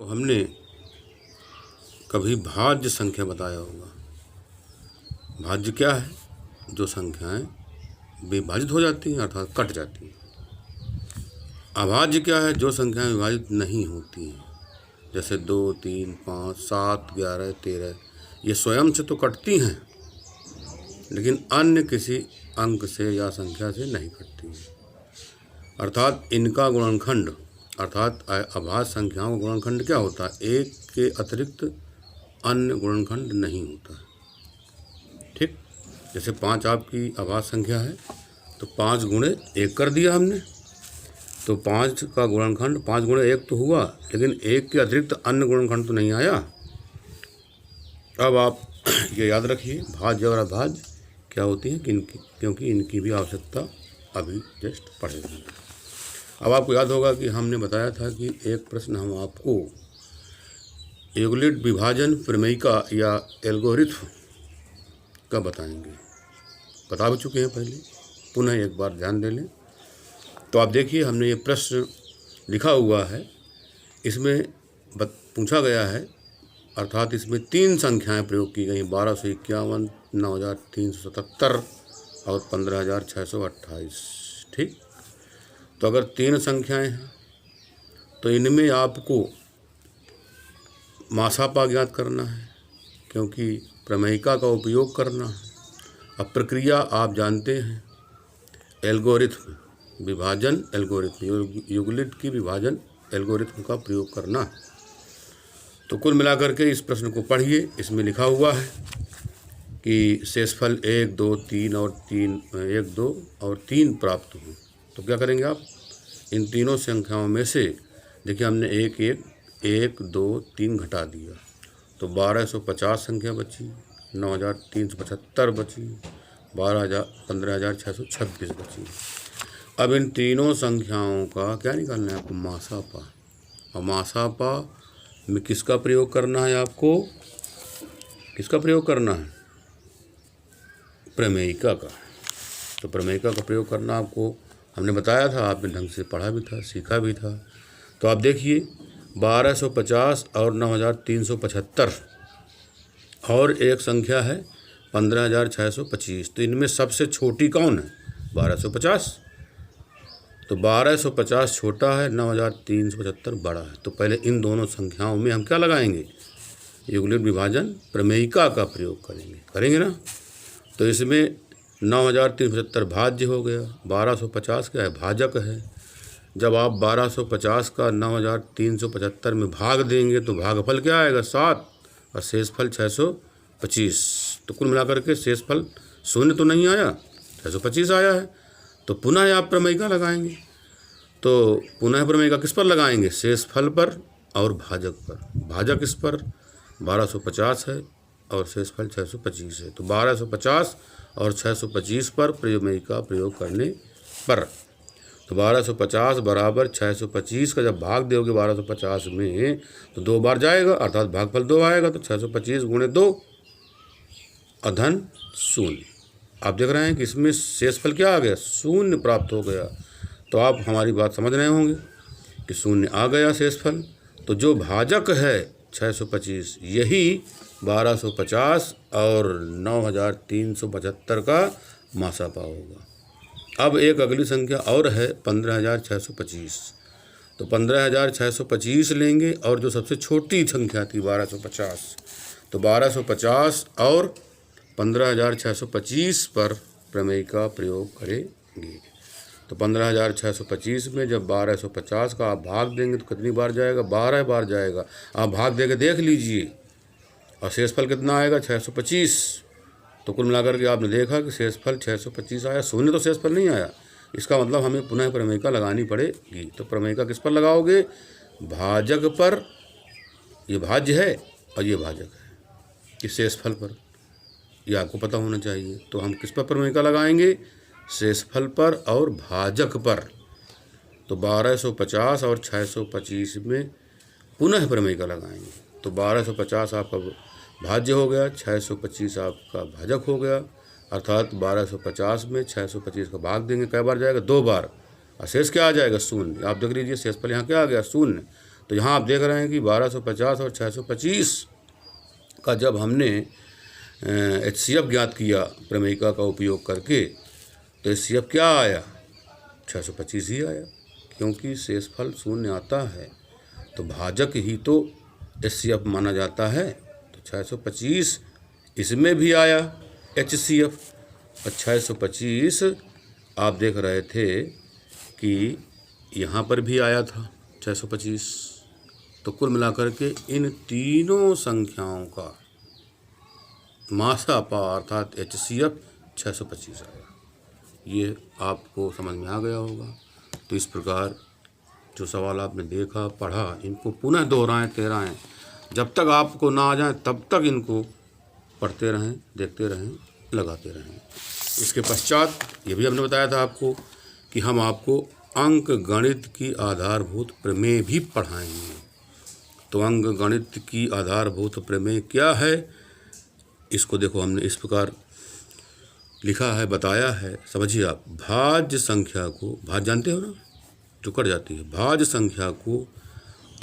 तो हमने कभी भाज्य संख्या बताया होगा। भाज्य क्या है? जो संख्याएं विभाजित हो जाती हैं अर्थात कट जाती हैं। अभाज्य क्या है? जो संख्याएं विभाजित नहीं होती हैं, जैसे 2, 3, 5, 7, 11, 13। ये स्वयं से तो कटती हैं लेकिन अन्य किसी अंक से या संख्या से नहीं कटती हैं। अर्थात इनका गुणनखंड अर्थात अभाज्य संख्याओं का गुणनखंड क्या होता है? एक के अतिरिक्त अन्य गुणनखंड नहीं होता है। ठीक, जैसे 5 आपकी अभाज्य संख्या है तो 5 गुणे 1 कर दिया हमने, तो 5 का गुणनखंड 5 गुणे 1 तो हुआ, लेकिन 1 के अतिरिक्त अन्य गुणनखंड तो नहीं आया। अब आप ये याद रखिए, भाज्य और अभाज्य क्या होती हैं क्योंकि इनकी भी आवश्यकता अभी जस्ट पढ़ेंगे। अब आपको याद होगा कि हमने बताया था कि एक प्रश्न हम आपको यूक्लिड विभाजन प्रमेयिका या एल्गोरिथम का बताएंगे। बता भी चुके हैं पहले, पुनः एक बार ध्यान दे लें। तो आप देखिए, हमने ये प्रश्न लिखा हुआ है, इसमें पूछा गया है, अर्थात इसमें 3 संख्याएं प्रयोग की गई, 1251, 9377 और 15628। ठीक, तो अगर 3 संख्याएं हैं तो इनमें आपको मासापा ज्ञात करना है, क्योंकि प्रमेयिका का उपयोग करना है। अब प्रक्रिया आप जानते हैं, एल्गोरिथम विभाजन एल्गोरिथम, यूक्लिड की विभाजन एल्गोरिथम का प्रयोग करना है। तो कुल मिलाकर के इस प्रश्न को पढ़िए। इसमें लिखा हुआ है कि शेषफल 1, 2, 3 और 1, 2 और 3 प्राप्त हो। तो क्या करेंगे आप? इन तीनों संख्याओं में से देखिए, हमने 1, 2, 3 घटा दिया तो 1250 संख्या बची, 9375 बची, 15626 बची। अब इन तीनों संख्याओं का क्या निकालना है आपको? मासापा। और मासापा में किसका प्रयोग करना है आपको? किसका प्रयोग करना है? प्रमेयिका का। तो प्रमेयिका का प्रयोग करना आपको हमने बताया था, आपने ढंग से पढ़ा भी था, सीखा भी था। तो आप देखिए, 1250 और 9375 और एक संख्या है 15625। तो इनमें सबसे छोटी कौन है? 1250। तो 1250 छोटा है, 9375 बड़ा है। तो पहले इन दोनों संख्याओं में हम क्या लगाएंगे? यूक्लिड विभाजन प्रमेयिका का प्रयोग करेंगे ना। तो इसमें 9375 भाज्य हो गया, 1250 क्या है? भाजक है। जब आप 1250 का 9375 में भाग देंगे तो भागफल क्या आएगा? 7 और शेषफल 625। तो कुल मिलाकर के शेषफल 0 तो नहीं आया, 625 आया है। तो पुनः आप प्रमेयिका लगाएंगे। तो पुनः प्रमेयिका किस पर लगाएंगे? शेषफल पर और भाजक पर। भाजक इस पर 1250 है और शेषफल 625 है। तो 1250 और 625 पर प्रमेयिका प्रयोग करने पर तो 1250 बराबर 625 का जब भाग दोगे 1250 में तो 2 बार जाएगा, अर्थात भागफल 2 आएगा। तो 625 गुणे 2 अधन 0। आप देख रहे हैं कि इसमें शेषफल क्या आ गया? 0 प्राप्त हो गया। तो आप हमारी बात समझ रहे होंगे कि 0 आ गया शेषफल। तो जो भाजक है 625, यही 1250 और 9375 का मासापा होगा। अब एक अगली संख्या और है 15625। तो 15625 लेंगे और जो सबसे छोटी संख्या थी 1250, तो 1250 और 15625 पर प्रमेयिका प्रयोग करेंगे। तो 15625 में जब 1250 का आप भाग देंगे तो कितनी बार जाएगा? 12 बार जाएगा। आप भाग देके देख लीजिए और शेषफल कितना आएगा? 625। तो कुल मिलाकर के आपने देखा कि शेषफल 625 आया, 0 तो शेषफल नहीं आया। इसका मतलब हमें पुनः प्रमेयिका लगानी पड़ेगी। तो प्रमेयिका किस पर लगाओगे? भाजक पर। ये भाज्य है और ये भाजक है, कि शेषफल पर। यह आपको पता होना चाहिए। तो हम किस पर प्रमेयिका लगाएंगे? शेषफल पर और भाजक पर। तो 1250 और 625 में पुनः प्रमेयिका लगाएंगे। तो 1250 आपका भाज्य हो गया, 625 आपका भाजक हो गया, अर्थात 1250 में 625 का भाग देंगे, कै बार जाएगा? 2 बार। और शेष क्या आ जाएगा? 0। आप देख लीजिए शेषफल यहाँ क्या आ गया? 0। तो यहाँ आप देख रहे हैं कि 1250 और 625 का जब हमने HCF ज्ञात किया प्रमेयिका का उपयोग करके, तो HCF क्या आया? 625 ही आया, क्योंकि शेषफल शून्य आता है तो भाजक ही तो HCF माना जाता है। तो 625 इसमें भी आया HCF, और 625 आप देख रहे थे कि यहाँ पर भी आया था 625। तो कुल मिलाकर के इन तीनों संख्याओं का मासापा अर्थात HCF 625 आया। ये आपको समझ में आ गया होगा। तो इस प्रकार जो सवाल आपने देखा, पढ़ा, इनको पुनः दोहराएं, तेहराएं। जब तक आपको ना आ जाए तब तक इनको पढ़ते रहें, देखते रहें, लगाते रहें। इसके पश्चात ये भी हमने बताया था आपको कि हम आपको अंक गणित की आधारभूत प्रमेय भी पढ़ाएंगे। तो अंक गणित की आधारभूत प्रमेय क्या है, इसको देखो हमने इस प्रकार लिखा है, बताया है। समझिए आप, भाज्य संख्या को, भाज्य जानते हो ना, जो कट जाती है, भाज्य संख्या को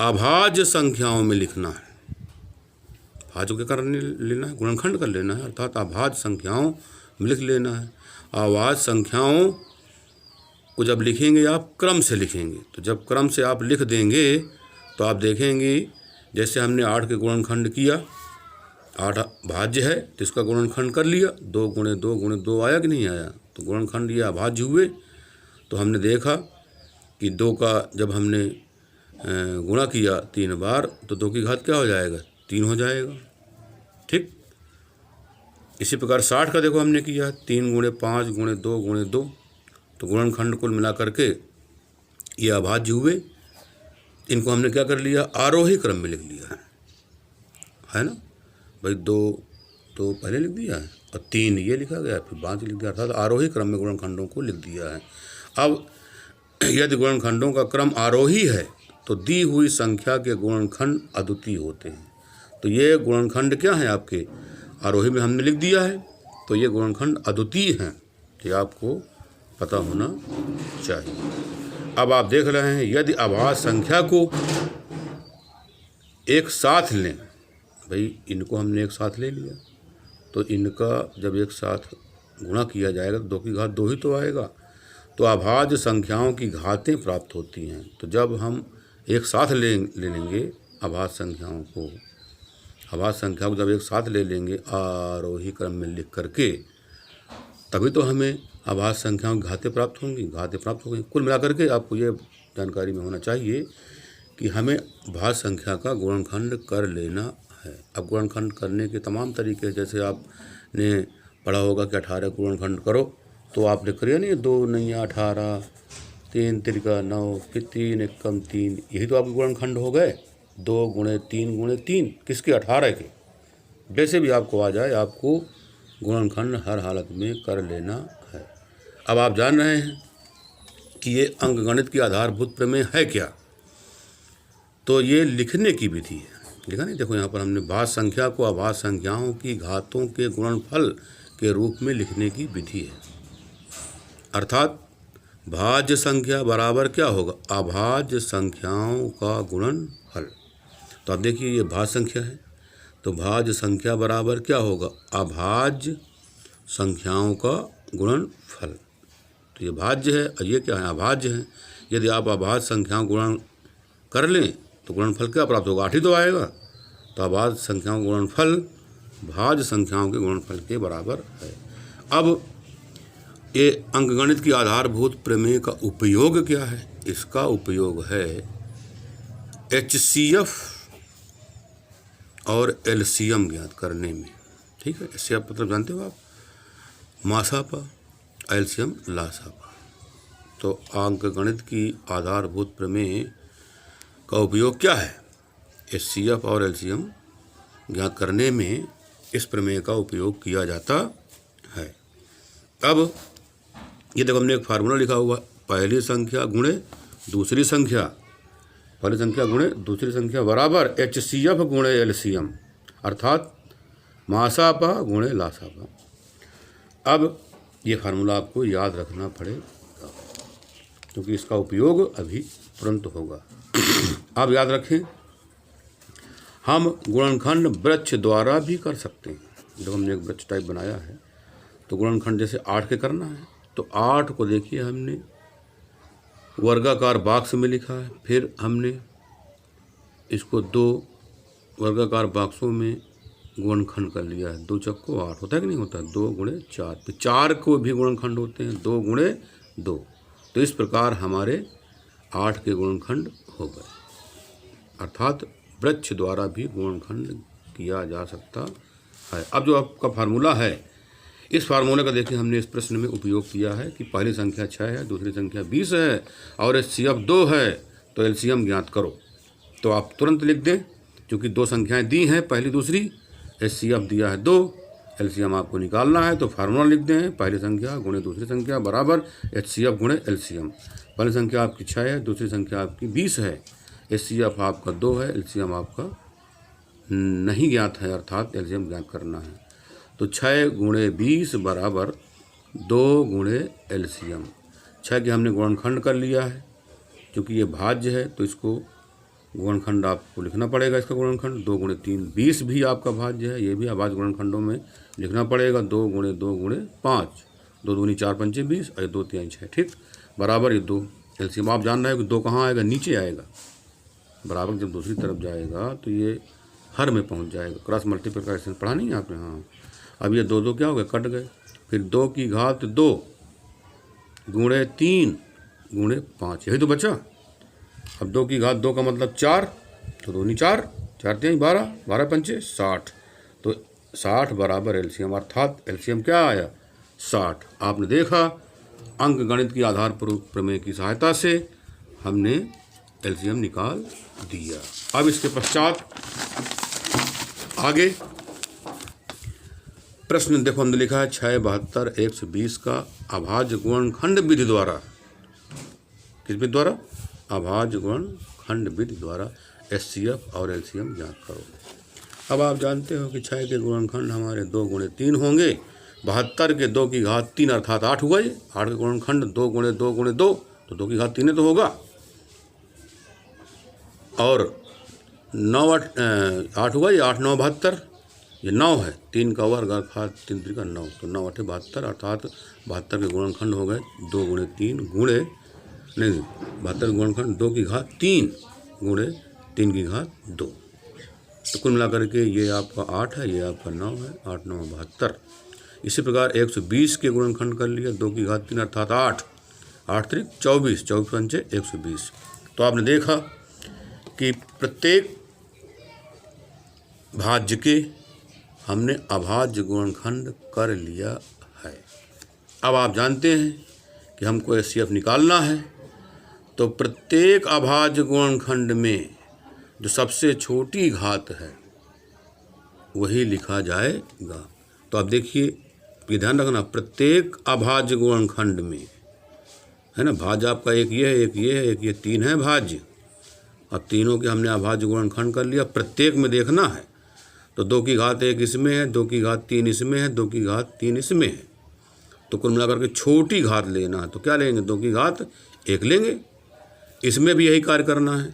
अभाज्य संख्याओं में लिखना है। भाज्य के करने लेना है, गुणनखंड कर लेना है, अर्थात अभाज्य संख्याओं में लिख लेना है। अभाज्य संख्याओं को जब लिखेंगे आप क्रम से लिखेंगे। तो जब क्रम से आप लिख देंगे तो आप देखेंगे, जैसे हमने 8 के गुणनखंड किया, 8 भाज्य है तो इसका गुणनखंड कर लिया, 2 गुणे 2 गुणे 2 आया कि नहीं आया? तो गुणनखंड ये अभाज्य हुए। तो हमने देखा कि 2 का जब हमने गुणा किया 3 बार तो 2 की घात क्या हो जाएगा? 3 हो जाएगा। ठीक, इसी प्रकार 60 का देखो हमने किया 3 गुणे 5 गुणे 2 गुणे 2, तो गुणनखंड कुल मिला करके ये अभाज्य हुए। इनको हमने क्या कर लिया? आरोही क्रम में लिख लिया है ना भाई। 2 तो पहले लिख दिया है और 3 ये लिखा गया, फिर 5 लिख दिया, अर्थात आरोही क्रम में गुणनखंडों को लिख दिया है। अब यदि गुणनखंडों का क्रम आरोही है तो दी हुई संख्या के गुणनखंड अद्वितीय होते हैं। तो ये गुणनखंड क्या है आपके? आरोही में हमने लिख दिया है, तो ये गुणनखंड अद्वितीय हैं। ये आपको पता होना चाहिए। अब आप देख रहे हैं, यदि अभाज्य संख्या को एक साथ लें, भाई इनको हमने एक साथ ले लिया, तो इनका जब एक साथ गुणा किया जाएगा तो 2 की घात 2 ही तो आएगा। तो अभाज्य संख्याओं की घातें प्राप्त होती हैं। तो जब हम एक साथ ले लेंगे अभाज्य संख्याओं को, अभाज्य संख्या को जब एक साथ ले लेंगे आरोही क्रम में लिख करके, तभी तो हमें अभाज्य संख्याओं की घातें प्राप्त होंगी, घातें प्राप्त होंगी। कुल मिलाकर के आपको ये जानकारी में होना चाहिए कि हमें भाज्य संख्या का गुणनखंड कर लेना है। अब गुणनखंड करने के तमाम तरीके, जैसे आपने पढ़ा होगा कि 18 गुणनखंड करो, तो आपने करिए नहीं, 2 नैया 18, 3 तिरिका 9, फिर 3 एकम 3, यही तो आपके गुणनखंड हो गए। 2 गुणे 3 गुणे 3 किसके? 18 के। वैसे भी आपको आ जाए, आपको गुणनखंड हर हालत में कर लेना है। अब आप जान रहे हैं कि ये अंकगणित की आधारभूत प्रमेय है क्या। तो ये लिखने की विधि है, लिखा नहीं, देखो यहाँ पर हमने भाज्य संख्या को अभाज्य संख्याओं की घातों के गुणनफल के रूप में लिखने की विधि है। अर्थात भाज्य संख्या बराबर क्या होगा? अभाज्य संख्याओं का गुणनफल। तो आप देखिए ये भाज्य संख्या है, तो भाज्य संख्या बराबर क्या होगा? अभाज्य संख्याओं का गुणनफल। तो ये भाज्य है और ये क्या है? अभाज्य है। यदि आप अभाज्य संख्याओं गुणन कर लें तो गुणनफल क्या प्राप्त होगा? 8 ही तो आएगा। तो अभाज्य संख्याओं का गुणनफल भाज्य संख्याओं के गुणनफल के बराबर है। अब ये अंकगणित की आधारभूत प्रमेय का उपयोग क्या है? इसका उपयोग है HCF और LCM ज्ञात करने में। ठीक है, HCF मतलब जानते हो आप? मासापा, LCM लासापा। तो अंकगणित की आधारभूत प्रमेय का उपयोग क्या है? HCF और LCM ज्ञात करने में इस प्रमेय का उपयोग किया जाता है। अब ये देखो हमने एक फार्मूला लिखा हुआ, पहली संख्या गुणे दूसरी संख्या, पहली संख्या गुणे दूसरी संख्या बराबर HCF गुणे LCM, अर्थात मासापा गुणे लासापा। अब ये फार्मूला आपको याद रखना पड़ेगा, क्योंकि इसका उपयोग अभी तुरंत होगा। आप याद रखें, हम गुणनखंड वृक्ष द्वारा भी कर सकते हैं। जब हमने एक वृक्ष टाइप बनाया है तो गुणनखंड जैसे 8 के करना है तो 8 को देखिए हमने वर्गाकार बॉक्स में लिखा है, फिर हमने इसको 2 वर्गाकार बॉक्सों में गुणनखंड कर लिया है। 2 चक्को 8 होता है कि नहीं होता, 2 गुणे 4, फिर 4 को भी गुणनखंड होते हैं, 2 गुणे 2। तो इस प्रकार हमारे 8 के गुणनखंड हो गए, अर्थात वृक्ष द्वारा भी गुणनखंड किया जा सकता है। अब जो आपका फार्मूला है, इस फार्मूले का देखिए हमने इस प्रश्न में उपयोग किया है कि पहली संख्या 6 है, दूसरी संख्या 20 है और HCF 2 है, तो LCM ज्ञात करो। तो आप तुरंत लिख दें, क्योंकि 2 संख्याएं दी हैं, पहली दूसरी, HCF दिया है 2, LCM आपको निकालना है तो फार्मूला लिख दें, पहली संख्या गुणे दूसरी संख्या बराबर HCF गुणे LCM। पहली संख्या आपकी 6 है, दूसरी संख्या आपकी 20 है, HCF आपका 2 है, LCM आपका नहीं ज्ञात है, अर्थात LCM ज्ञात करना है। तो 6 गुणे 20 बराबर 2 गुणे LCM। 6 के हमने गुणनखंड कर लिया है, क्योंकि ये भाज्य है तो इसको गुणनखंड आपको लिखना पड़ेगा। इसका गुणनखंड 2 गुणे 3, 20 भी आपका भाज्य है, ये भी अभाज्य गुणनखंडों में लिखना पड़ेगा। 2 गुणे 2 गुणे 5, 2 दूनी 4 पंचे 20 और 2 3 6, ठीक, बराबर ये 2। LCM आप जान रहे हो कि 2 कहाँ आएगा, नीचे आएगा, बराबर जब दूसरी तरफ जाएगा तो ये हर में पहुंच जाएगा। क्रॉस मल्टीप्लिकेशन पढ़ा नहीं आपने, हाँ। अब ये 2 2 क्या हो गए, कट गए। फिर 2 की घात 2 गुणे 3 गुणे 5, यही तो बचा। अब 2 की घात 2 का मतलब 4, तो 2 दूनी 4, 4 3 12, 12 पंचे 60, तो 60 बराबर LCM, अर्थात LCM क्या आया, 60। आपने देखा, अंक गणित की आधार प्रमेय की सहायता से हमने LCM निकाल दिया। अब इसके पश्चात आगे प्रश्न देखो, हमने लिखा है 6 72 120 का अभाज्य गुणनखंड विधि द्वारा, किस विधि द्वारा, अभाज्य गुणनखंड विधि द्वारा HCF और LCM ज्ञात करो। अब आप जानते हो कि 6 के गुणनखंड हमारे 2 गुणे 3 होंगे, 72 के 2 की घात 3 अर्थात 8 हुआ। ये 8 के गुणनखंड 2 गुणे 2 गुणे 2, तो 2 की घात 3 तो होगा, और 9 8 हुआ, ये 8 9 72, ये 9 है, 3 का वर्ग अर्थात 3 3 का 9, तो 9 8 72, अर्थात 72 के गुणनखंड हो गए 2 गुणे 3 गुणे, नहीं 72 के गुणनखंड 2 की घात 3 गुणे 3 की घात 2, तो कुल मिलाकर के ये आपका 8 है, ये आपका 9 है, 8 9 72। इसी प्रकार 120 के गुणनखंड कर लिया, 2 की घात 3 अर्थात 8, 8 3 24, 24 पंचे 120। तो आपने देखा कि प्रत्येक भाज्य के हमने अभाज्य गुणनखंड कर लिया है। अब आप जानते हैं कि हमको HCF निकालना है, तो प्रत्येक अभाज्य गुणनखंड में जो सबसे छोटी घात है वही लिखा जाएगा। तो आप देखिए, ये ध्यान रखना, प्रत्येक अभाज्य गुणनखंड में, है ना, भाज्य आपका एक ये है, एक ये है, एक ये, 3 है भाज्य। अब तीनों के हमने अभाज्य गुणनखंड कर लिया, प्रत्येक में देखना है। तो 2 की घात 1 इसमें है, 2 की घात 3 इसमें है, 2 की घात 3 इसमें है, तो कुल मिलाकर के छोटी घात लेना है, तो क्या लेंगे, 2 की घात 1 लेंगे। इसमें भी यही कार्य करना है,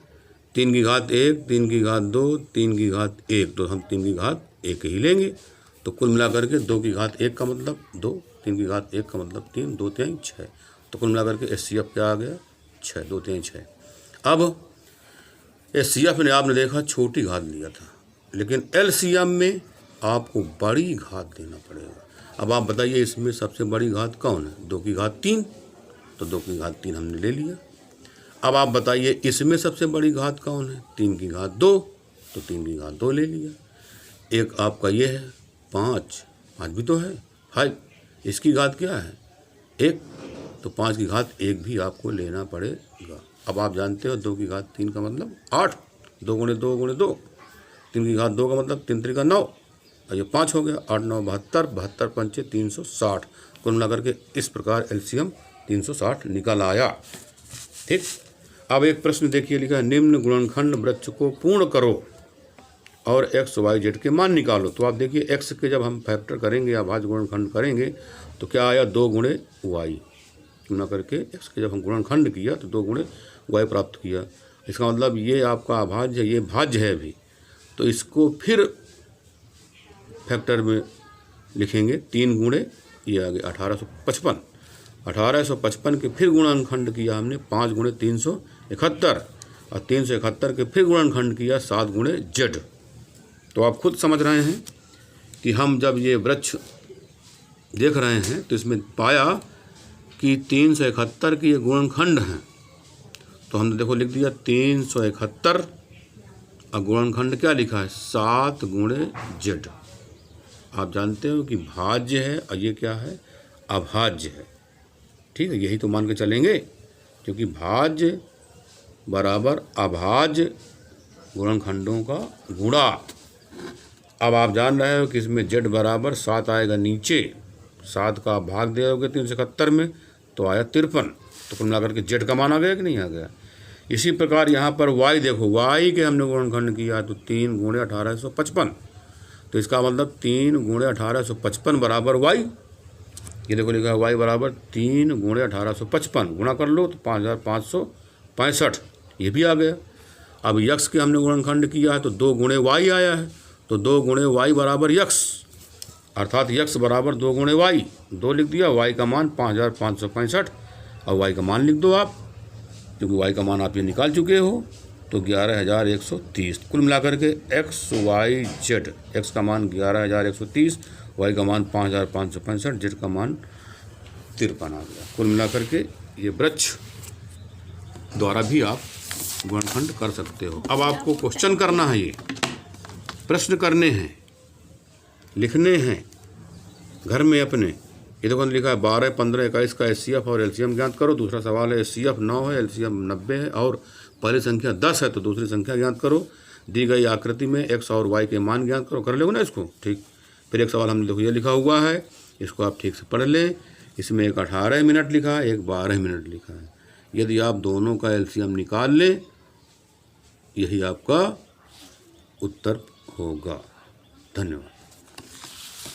3 की घात 1, 3 की घात 2, 3 की घात 1, तो हम 3 की घात 1 ही लेंगे। तो कुल मिलाकर के 2 की घात 1 का मतलब 2, 3 की घात 1 का मतलब 3, 2 3 6, तो कुल मिलाकर के HCF क्या आ गया, 6, 2 3 6। अब HCF ने आपने देखा छोटी घात लिया था, लेकिन LCM में आपको बड़ी घात देना पड़ेगा। अब आप बताइए, इसमें सबसे बड़ी घात कौन है, 2 की घात 3, तो 2 की घात 3 हमने ले लिया। अब आप बताइए, इसमें सबसे बड़ी घात कौन है, 3 की घात 2, तो 3 की घात 2 ले लिया। एक आपका ये है 5 भी तो है 5, इसकी घात क्या है 1, तो 5 की घात 1 भी आपको लेना पड़ेगा। अब आप जानते हो 2 की घात 3 का मतलब 8, 2 गुणे 2 गुणे 2, 3 की घात 2 का मतलब 3 3 का 9, और ये 5 हो गया, 8 9 72, 72 पंचे 360, कुल मिलाकर के इस प्रकार LCM 360 निकल आया। ठीक, अब एक प्रश्न देखिए, लिखा है निम्न गुणनखंड वृक्ष को पूर्ण करो और x y z के मान निकालो। तो आप देखिए, x के जब हम फैक्टर करेंगे या भाज्य गुणनखंड करेंगे तो क्या आया, 2 गुणे y, ना करके x के जब हम गुणनखंड किया तो 2 गुणे y प्राप्त किया। इसका मतलब ये आपका अभाज्य, ये भाज्य है अभी, तो इसको फिर फैक्टर में लिखेंगे। 3 गुणे ये आ गया 1855। 1855 के फिर गुणनखंड किया हमने 5 गुणे 371, और 371 के फिर गुणनखंड किया 7 गुणे जेड। तो आप खुद समझ रहे हैं कि हम जब ये वृक्ष देख रहे हैं तो इसमें पाया कि 371 के ये गुणनखंड हैं, तो हमने देखो लिख दिया 371, और गुणनखंड क्या लिखा है 7 गुणे जेड। आप जानते हो कि भाज्य है और ये क्या है अभाज्य है, ठीक है, यही तो मान के चलेंगे, क्योंकि भाज्य बराबर अभाज्य गुणनखंडों का गुणा। अब आप जान रहे हो कि इसमें जेड बराबर 7 आएगा नीचे, 7 का भाग दे दोगे 371 में तो आया 53, तो कुल मिलाकर के जेड का मान आ गया कि नहीं आ गया। इसी प्रकार यहाँ पर वाई देखो, वाई के हमने गुणनखंड किया तो 3 गुणे 1855, तो इसका मतलब 3 गुणे 1855 बराबर वाई। ये देखो लिखा है वाई बराबर 3 गुणे 1855, गुणा कर लो तो 5565, ये भी आ गया। अब यक्स के हमने गुणनखंड किया है तो 2 गुणे वाई आया है, तो 2 गुणे वाई बराबर यक्स, अर्थात यक्स बराबर 2 गुणे वाई, 2 लिख दिया, वाई का मान 5565, और वाई का मान लिख दो आप, क्योंकि वाई का मान आप ये निकाल चुके हो, तो 11130। कुल मिलाकर के एक्स वाई जेड, एक्स का मान 11130, वाई का मान 5565, जेड का मान 53 आ गया। कुल मिलाकर के ये वृक्ष द्वारा भी आप गुणनखंड कर सकते हो। अब आपको क्वेश्चन करना है, ये प्रश्न करने हैं, लिखने हैं घर में अपने। ये देखो लिखा है 12, 15, 21 का एचसीएफ और एलसीएम ज्ञात करो। दूसरा सवाल है एचसीएफ 9 है, एलसीएम 90 है, और पहली संख्या 10 है तो दूसरी संख्या ज्ञात करो। दी गई आकृति में एक्स और वाई के मान ज्ञात करो। कर लोगे ना इसको, ठीक। फिर एक सवाल हमने देखो ये लिखा हुआ है, इसको आप ठीक से पढ़ लें। इसमें एक 18 मिनट लिखा है, एक 12 मिनट लिखा है। यदि आप दोनों का एलसीएम निकाल लें, यही आपका उत्तर होगा। धन्यवाद।